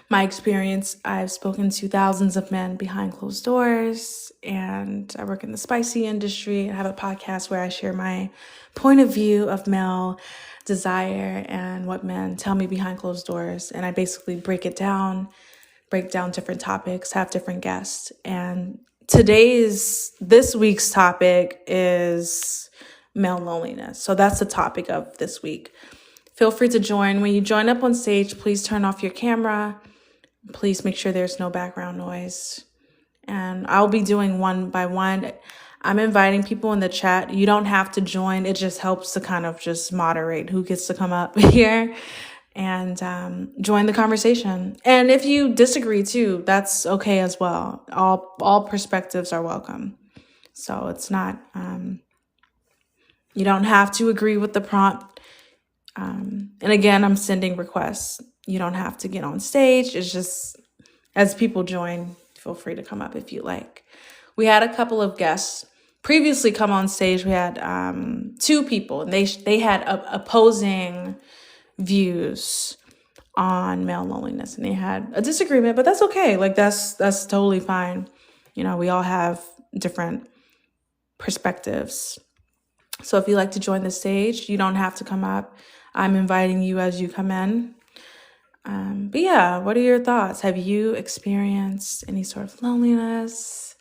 my experience. I've spoken to thousands of men behind closed doors, and I work in the spicy industry. I have a podcast where I share my point of view of male desire and what men tell me behind closed doors. And I basically break down different topics, have different guests. And this week's topic is male loneliness. So that's the topic of this week. Feel free to join. When you join up on stage, please turn off your camera. Please make sure there's no background noise. And I'll be doing one by one. I'm inviting people in the chat. You don't have to join. It just helps to kind of just moderate who gets to come up here and join the conversation. And if you disagree too, that's okay as well. All perspectives are welcome. So it's not, you don't have to agree with the prompt. And again, I'm sending requests. You don't have to get on stage. It's just, as people join, feel free to come up if you like. We had a couple of guests previously come on stage. We had 2 people, and they had opposing views on male loneliness, and they had a disagreement, but that's okay. Like that's totally fine. We all have different perspectives. So if you like to join the stage, you don't have to come up. I'm inviting you as you come in. But yeah, what are your thoughts? Have you experienced any sort of loneliness?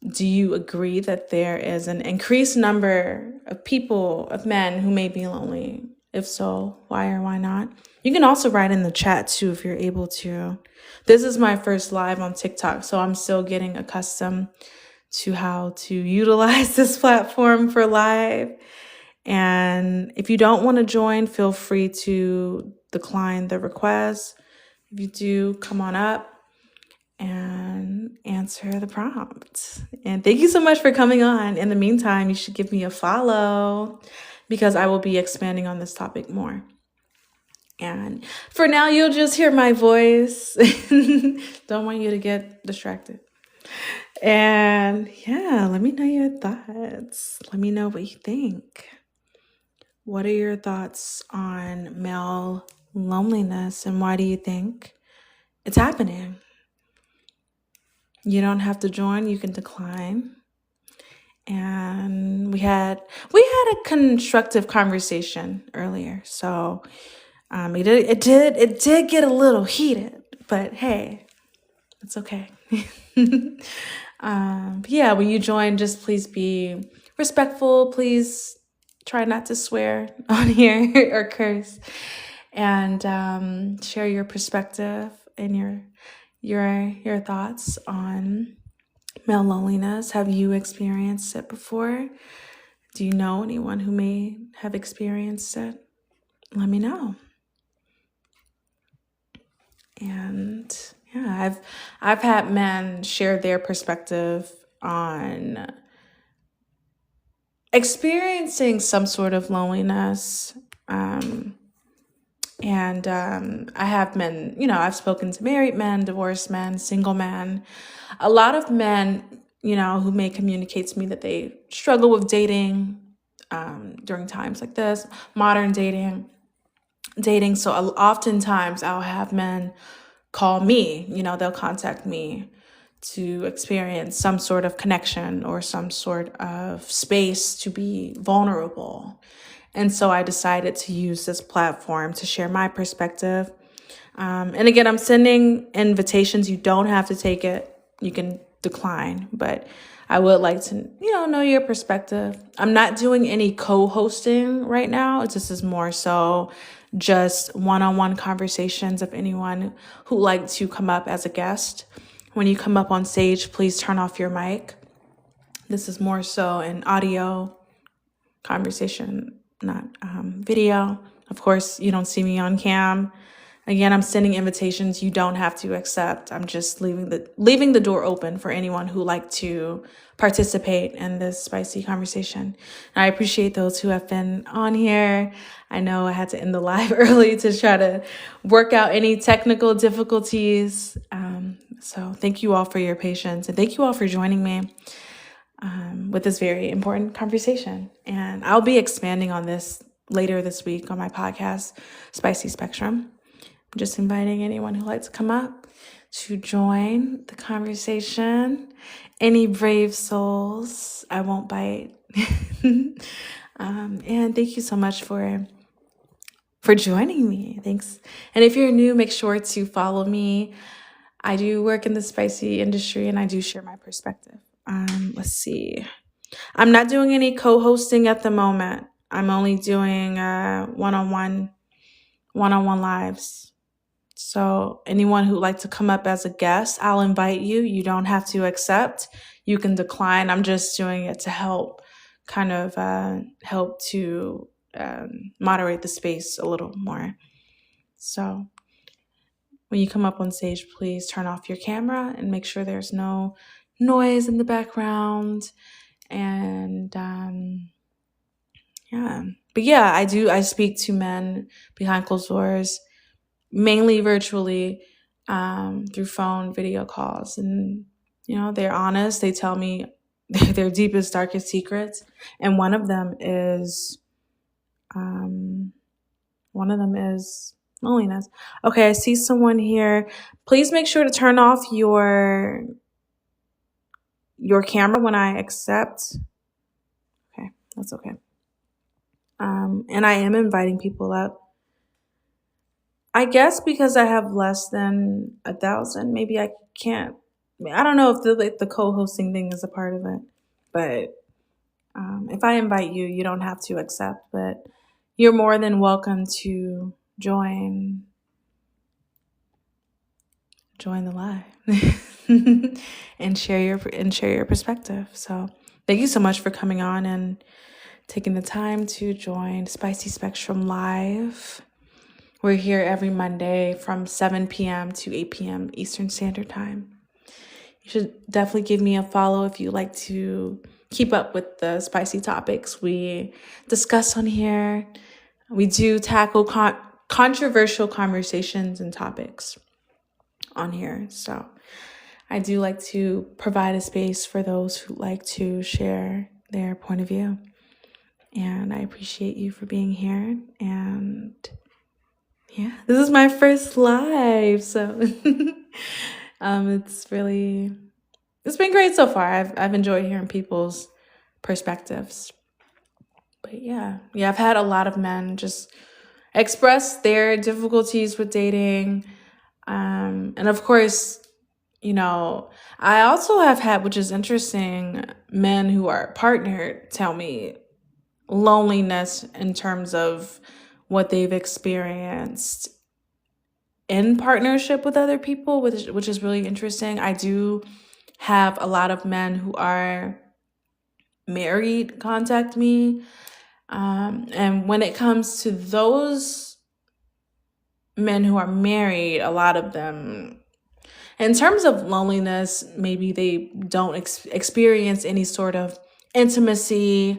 Do you agree that there is an increased number of men who may be lonely? If so, why or why not? You can also write in the chat too if you're able to. This is my first live on TikTok, so I'm still getting accustomed to how to utilize this platform for live. And if you don't want to join, feel free to decline the request. If you do, come on up and answer the prompt. And thank you so much for coming on. In the meantime, you should give me a follow because I will be expanding on this topic more. And for now, you'll just hear my voice. Don't want you to get distracted. And yeah, let me know your thoughts. Let me know what you think. What are your thoughts on male loneliness, and why do you think it's happening? You don't have to join, you can decline. And we had a constructive conversation earlier, so it did get a little heated, but hey, it's okay. But yeah, when you join, just please be respectful. Please try not to swear on here or curse, and share your perspective and your thoughts on male loneliness. Have you experienced it before? Do you know anyone who may have experienced it? Let me know. And yeah, I've had men share their perspective on experiencing some sort of loneliness. And I have men, I've spoken to married men, divorced men, single men, a lot of men, who may communicate to me that they struggle with dating during times like this, modern dating. So oftentimes I'll have men call me, they'll contact me to experience some sort of connection or some sort of space to be vulnerable. And so I decided to use this platform to share my perspective. And again, I'm sending invitations. You don't have to take it. You can decline, but I would like to, know your perspective. I'm not doing any co-hosting right now. This is more so just one-on-one conversations of anyone who would like to come up as a guest. When you come up on stage, please turn off your mic. This is more so an audio conversation, not video. Of course, you don't see me on cam. Again, I'm sending invitations. You don't have to accept. I'm just leaving the door open for anyone who like to participate in this spicy conversation. And I appreciate those who have been on here. I know I had to end the live early to try to work out any technical difficulties. So thank you all for your patience, and thank you all for joining me with this very important conversation. And I'll be expanding on this later this week on my podcast, Spicy Spectrum. just inviting anyone who'd like to come up to join the conversation. Any brave souls, I won't bite. And thank you so much for joining me. Thanks. And if you're new, make sure to follow me. I do work in the spicy industry and I do share my perspective. Let's see. I'm not doing any co-hosting at the moment. I'm only doing one-on-one lives. So anyone who'd like to come up as a guest, I'll invite you. You don't have to accept. You can decline. I'm just doing it to help to moderate the space a little more. So when you come up on stage, please turn off your camera and make sure there's no noise in the background. And I speak to men behind closed doors, mainly virtually, through phone video calls. And, they're honest. They tell me their deepest, darkest secrets. And one of them is loneliness. Okay, I see someone here. Please make sure to turn off your camera when I accept. Okay, that's okay. And I am inviting people up. I guess because I have less than 1,000, maybe I can't. I don't know if the co-hosting thing is a part of it, but if I invite you, you don't have to accept. But you're more than welcome to join the live and share your perspective. So thank you so much for coming on and taking the time to join Spicy Spectrum Live. We're here every Monday from 7 p.m. to 8 p.m. Eastern Standard Time. You should definitely give me a follow if you like to keep up with the spicy topics we discuss on here. We do tackle controversial conversations and topics on here. So I do like to provide a space for those who like to share their point of view. And I appreciate you for being here. And yeah, this is my first live. So it's been great so far. I've enjoyed hearing people's perspectives. But yeah, I've had a lot of men just express their difficulties with dating. And of course, I also have had, which is interesting, men who are partnered tell me loneliness in terms of what they've experienced in partnership with other people, which is really interesting. I do have a lot of men who are married contact me. And when it comes to those men who are married, a lot of them, in terms of loneliness, maybe they don't experience any sort of intimacy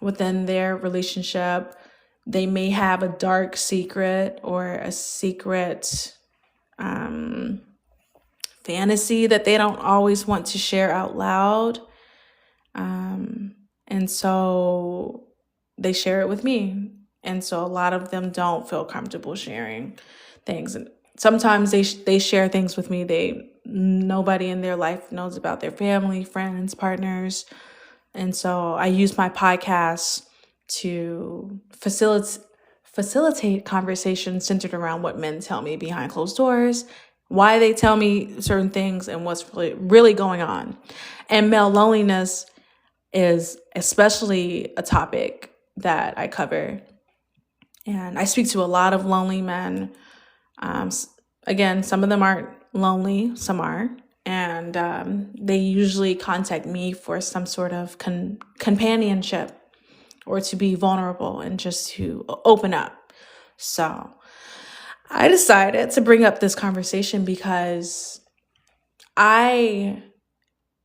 within their relationship. They may have a dark secret or a secret fantasy that they don't always want to share out loud. And so they share it with me. And so a lot of them don't feel comfortable sharing things. And sometimes they share things with me nobody in their life knows about, their family, friends, partners. And so I use my podcast to facilitate conversations centered around what men tell me behind closed doors, why they tell me certain things, and what's really going on. And male loneliness is especially a topic that I cover. And I speak to a lot of lonely men. Again, some of them aren't lonely, some are. And they usually contact me for some sort of companionship or to be vulnerable and just to open up. So I decided to bring up this conversation because I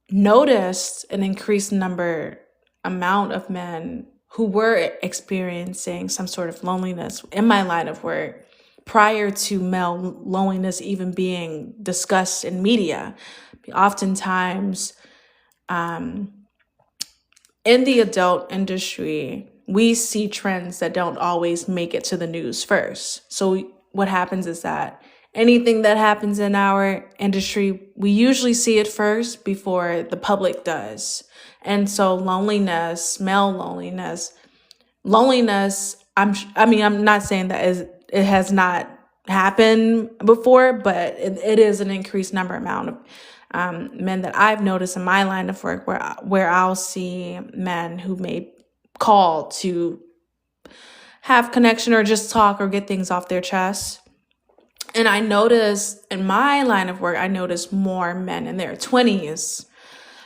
noticed an increased amount of men who were experiencing some sort of loneliness in my line of work prior to male loneliness even being discussed in media. Oftentimes, in the adult industry, we see trends that don't always make it to the news first. So what happens is that anything that happens in our industry, we usually see it first before the public does. And so loneliness, male loneliness, I'm not saying that it has not happened before, but it is an increased amount of men that I've noticed in my line of work where I'll see men who may call to have connection or just talk or get things off their chest. And I notice in my line of work, I notice more men in their 20s.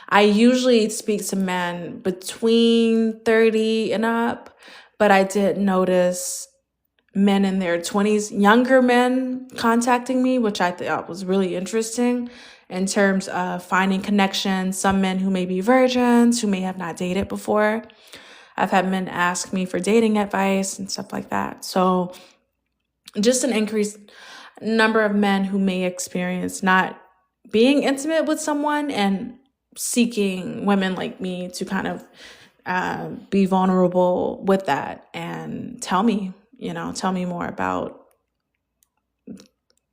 I usually speak to men between 30 and up, but I did notice men in their 20s, younger men contacting me, which I thought was really interesting in terms of finding connection. Some men who may be virgins, who may have not dated before. I've had men ask me for dating advice and stuff like that. So just an increased number of men who may experience not being intimate with someone and seeking women like me to kind of be vulnerable with that and tell me more about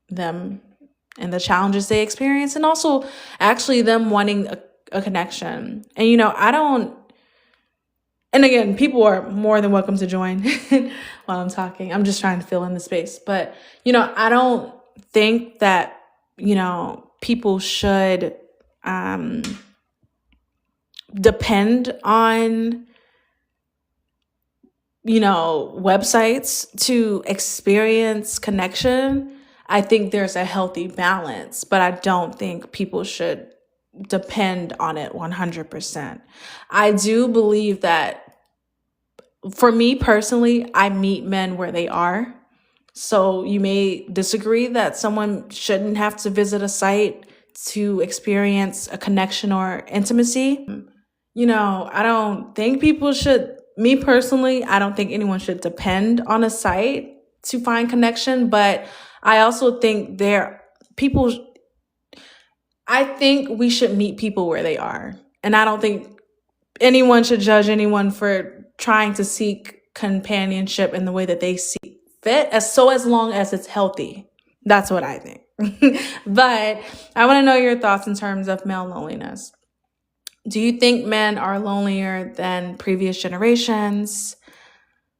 them and the challenges they experience, and also actually them wanting a connection. And and again, people are more than welcome to join while I'm talking. I'm just trying to fill in the space. But, I don't think that, people should depend on, websites to experience connection. I think there's a healthy balance, but I don't think people should depend on it 100%. I do believe that for me personally, I meet men where they are. So you may disagree that someone shouldn't have to visit a site to experience a connection or intimacy. I don't think me personally, I don't think anyone should depend on a site to find connection, but I also think I think we should meet people where they are. And I don't think anyone should judge anyone for trying to seek companionship in the way that they see fit, as long as it's healthy. That's what I think. But I want to know your thoughts in terms of male loneliness. Do you think men are lonelier than previous generations?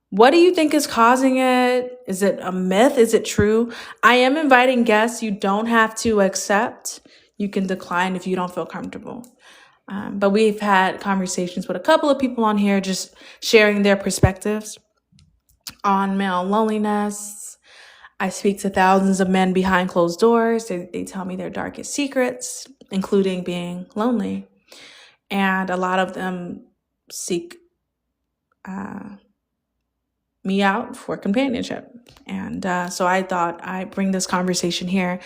What do you think is causing it? Is it a myth? Is it true? I am inviting guests. You don't have to accept. You can decline if you don't feel comfortable. But we've had conversations with a couple of people on here just sharing their perspectives on male loneliness. I speak to thousands of men behind closed doors. They tell me their darkest secrets, including being lonely. And a lot of them seek me out for companionship. And so I thought I'd bring this conversation here.